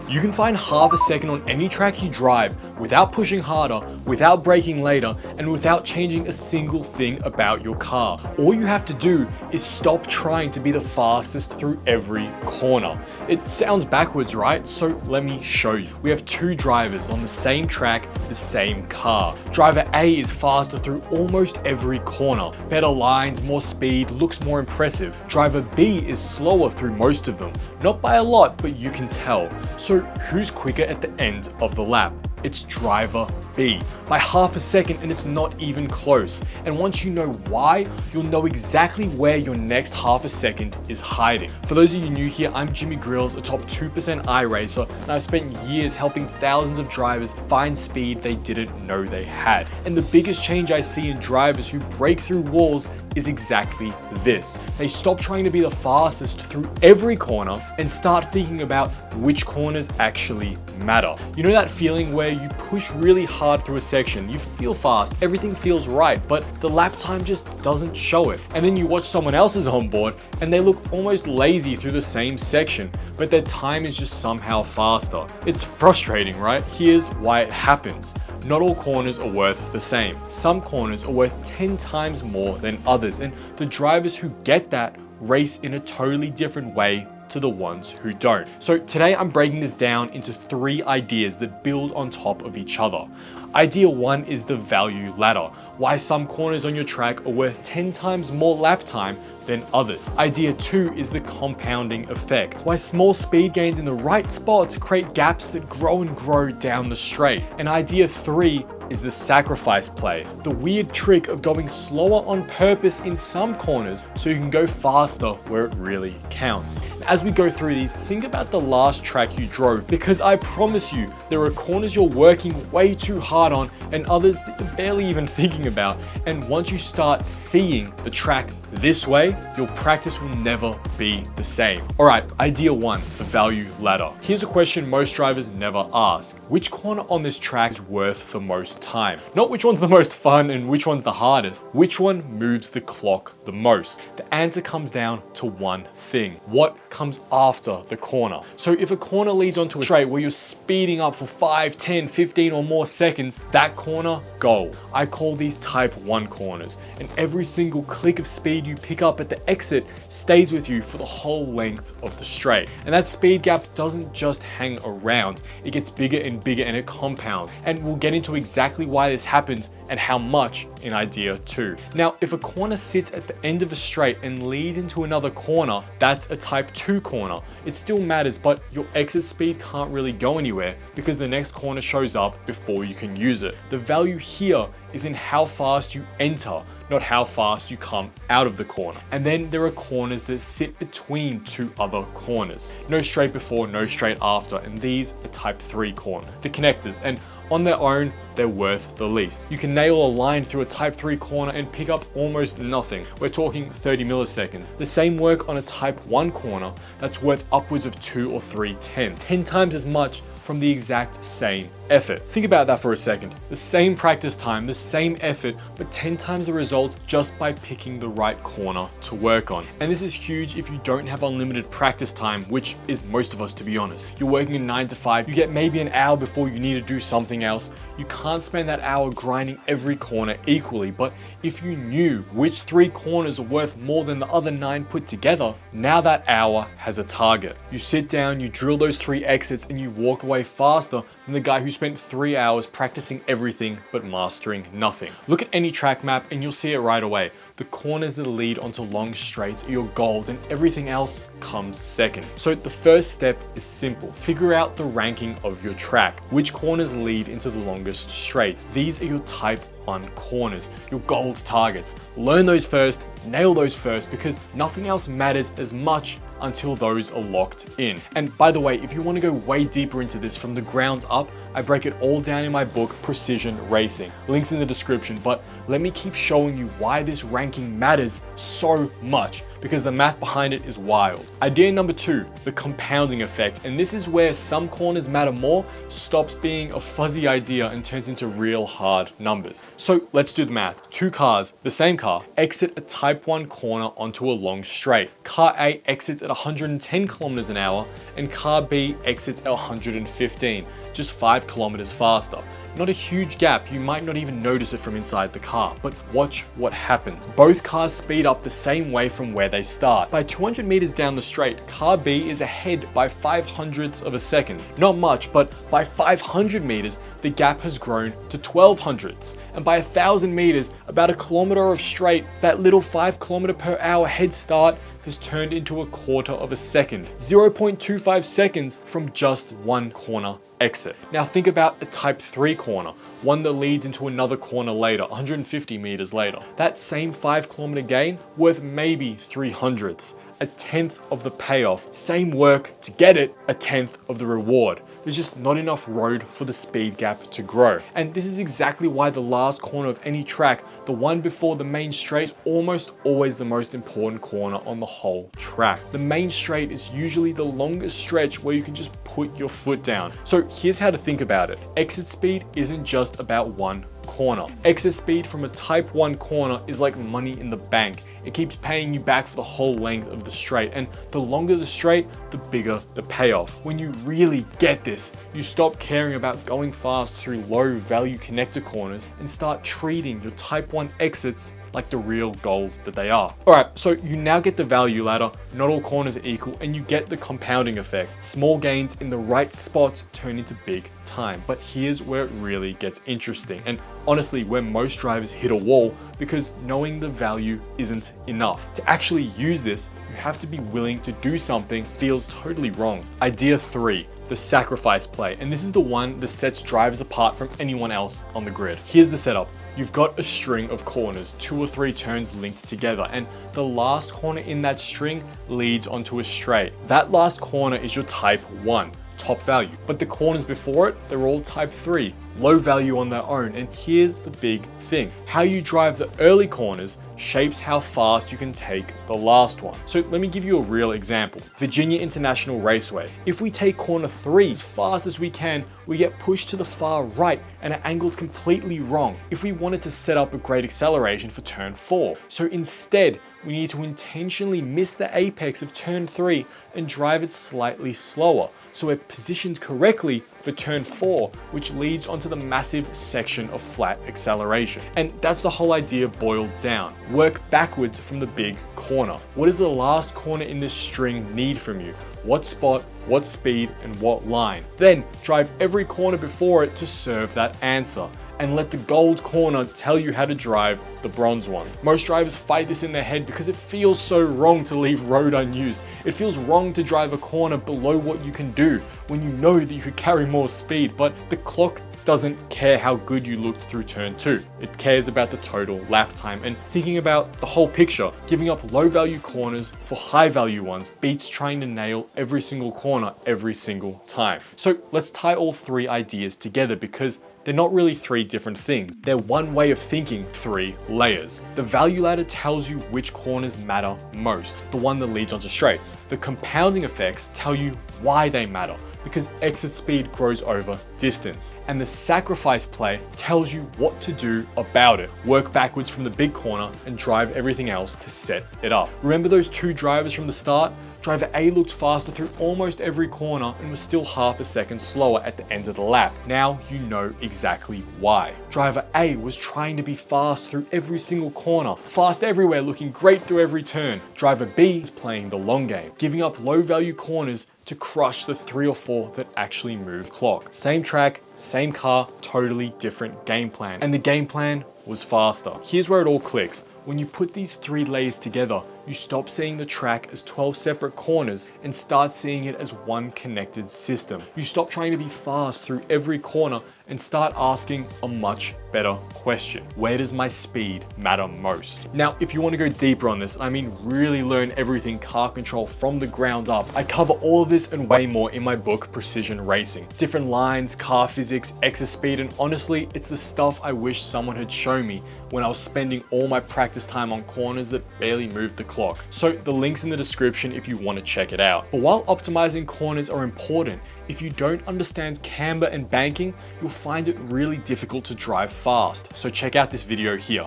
You can find half a second on any track you drive without pushing harder, without braking later, and without changing a single thing about your car. All you have to do is stop trying to be the fastest through every corner. It sounds backwards, right? So let me show you. We have two drivers on the same track, the same car. Driver A is faster through almost every corner. Better lines, more speed, looks more impressive. Driver B is slower through most of them. Not by a lot, but you can tell. So who's quicker at the end of the lap? It's driver B by half a second, and it's not even close. And once you know why, you'll know exactly where your next half a second is hiding. For those of you new here, I'm Jimmy Grills, a top 2% iRacer, and I've spent years helping thousands of drivers find speed they didn't know they had. And the biggest change I see in drivers who break through walls is exactly this. They stop trying to be the fastest through every corner and start thinking about which corners actually matter. You know that feeling where you push really hard through a section, you feel fast, everything feels right, but the lap time just doesn't show it. And then you watch someone else's on board and they look almost lazy through the same section, but their time is just somehow faster. It's frustrating, right? Here's why it happens. Not all corners are worth the same. Some corners are worth 10 times more than others, and the drivers who get that race in a totally different way to the ones who don't. So today I'm breaking this down into 3 ideas that build on top of each other. Idea 1 is the value ladder, why some corners on your track are worth 10 times more lap time than others. Idea 2 is the compounding effect, why small speed gains in the right spots create gaps that grow and grow down the straight. And idea 3 is the sacrifice play, the weird trick of going slower on purpose in some corners so you can go faster where it really counts. As we go through these, think about the last track you drove, because I promise you there are corners you're working way too hard on and others that you're barely even thinking about. And once you start seeing the track this way, your practice will never be the same. All right, idea 1, the value ladder. Here's a question most drivers never ask. Which corner on this track is worth the most time? Not which one's the most fun and which one's the hardest. Which one moves the clock the most? The answer comes down to one thing. What comes after the corner? So if a corner leads onto a straight where you're speeding up for 5, 10, 15 or more seconds, that corner, gold. I call these type 1 corners, and every single click of speed you pick up at the exit stays with you for the whole length of the straight. And that speed gap doesn't just hang around, it gets bigger and bigger and it compounds. And we'll get into exactly why this happens and how much in idea 2. Now, if a corner sits at the end of a straight and leads into another corner, that's a type 2 corner. It still matters, but your exit speed can't really go anywhere because the next corner shows up before you can use it. The value here is in how fast you enter, not how fast you come out of the corner. And then there are corners that sit between 2 other corners. No straight before, no straight after, and these are type 3 corner, the connectors, and on their own, they're worth the least. You can nail a line through a type 3 corner and pick up almost nothing. We're talking 30 milliseconds. The same work on a type 1 corner that's worth upwards of 2 or 3 10 times as much from the exact same effort. Think about that for a second. The same practice time, the same effort, but 10 times the results just by picking the right corner to work on. And this is huge if you don't have unlimited practice time, which is most of us, to be honest. You're working a 9 to 5, you get maybe an hour before you need to do something else. You can't spend that hour grinding every corner equally, but if you knew which 3 corners are worth more than the other 9 put together, now that hour has a target. You sit down, you drill those 3 exits, and you walk away faster than the guy who spent 3 hours practicing everything but mastering nothing. Look at any track map and you'll see it right away. The corners that lead onto long straights are your gold and everything else comes second. So the first step is simple. Figure out the ranking of your track. Which corners lead into the longest straights? These are your type 1 corners, your gold targets. Learn those first, nail those first, because nothing else matters as much until those are locked in. And by the way, if you want to go way deeper into this from the ground up, I break it all down in my book, Precision Racing. Links in the description, but let me keep showing you why this ranking matters so much. because the math behind it is wild. Idea number 2, the compounding effect. And this is where some corners matter more, stops being a fuzzy idea and turns into real hard numbers. So let's do the math. Two cars, the same car, exit a type 1 corner onto a long straight. Car A exits at 110 kilometers an hour and car B exits at 115, just 5 kilometers faster. Not a huge gap, you might not even notice it from inside the car, but watch what happens. Both cars speed up the same way from where they start. By 200 meters down the straight, car B is ahead by 500ths of a second. Not much, but by 500 meters, the gap has grown to 1200ths. And by 1000 meters, about a kilometer of straight, that little 5 kilometer per hour head start has turned into a quarter of a second. 0.25 seconds from just one corner exit. Now think about a type 3 corner, one that leads into another corner later, 150 meters later. That same 5 kilometer gain worth maybe 300ths, a tenth of the payoff. Same work to get it, a tenth of the reward. There's just not enough road for the speed gap to grow. And this is exactly why the last corner of any track, the one before the main straight, is almost always the most important corner on the whole track. The main straight is usually the longest stretch where you can just put your foot down. So here's how to think about it. Exit speed isn't just about one corner. Exit speed from a type 1 corner is like money in the bank. It keeps paying you back for the whole length of the straight, and the longer the straight, the bigger the payoff. When you really get this, you stop caring about going fast through low value connector corners and start treating your type 1 exits like the real goals that they are. All right, so you now get the value ladder. Not all corners are equal, and you get the compounding effect. Small gains in the right spots turn into big time. But here's where it really gets interesting, and honestly where most drivers hit a wall, because knowing the value isn't enough. To actually use this, you have to be willing to do something that feels totally wrong. Idea 3, the sacrifice play. And this is the one that sets drivers apart from anyone else on the grid. Here's the setup. You've got a string of corners, 2 or 3 turns linked together, and the last corner in that string leads onto a straight. That last corner is your type 1, top value. But the corners before it, they're all type 3, low value on their own. And here's the big thing. How you drive the early corners shapes how fast you can take the last one. So let me give you a real example. Virginia International Raceway. If we take corner 3 as fast as we can, we get pushed to the far right and are angled completely wrong if we wanted to set up a great acceleration for turn 4. So instead, we need to intentionally miss the apex of turn 3 and drive it slightly slower, so we're positioned correctly for turn 4, which leads onto the massive section of flat acceleration. And that's the whole idea boiled down. Work backwards from the big corner. What does the last corner in this string need from you? What spot, what speed, and what line? Then drive every corner before it to serve that answer, and let the gold corner tell you how to drive the bronze one. Most drivers fight this in their head because it feels so wrong to leave road unused. It feels wrong to drive a corner below what you can do when you know that you could carry more speed, but the clock doesn't care how good you looked through turn 2. It cares about the total lap time, and thinking about the whole picture. Giving up low value corners for high value ones beats trying to nail every single corner every single time. So let's tie all 3 ideas together, because they're not really 3 different things. They're one way of thinking 3 layers. The value ladder tells you which corners matter most, the one that leads onto straights. The compounding effects tell you why they matter, because exit speed grows over distance. And the sacrifice play tells you what to do about it. Work backwards from the big corner and drive everything else to set it up. Remember those 2 drivers from the start? Driver A looked faster through almost every corner and was still half a second slower at the end of the lap. Now you know exactly why. Driver A was trying to be fast through every single corner, fast everywhere, looking great through every turn. Driver B is playing the long game, giving up low value corners to crush the 3 or 4 that actually move clock. Same track, same car, totally different game plan. And the game plan was faster. Here's where it all clicks. When you put these 3 layers together, you stop seeing the track as 12 separate corners and start seeing it as one connected system. You stop trying to be fast through every corner and start asking a much better question. Where does my speed matter most? Now, if you want to go deeper on this, I mean really learn everything car control from the ground up, I cover all of this and way more in my book, Precision Racing. Different lines, car physics, exit speed, and honestly, it's the stuff I wish someone had shown me when I was spending all my practice time on corners that barely moved the clock. So the link's in the description if you want to check it out. But while optimizing corners are important, if you don't understand camber and banking, you'll find it really difficult to drive fast. So check out this video here.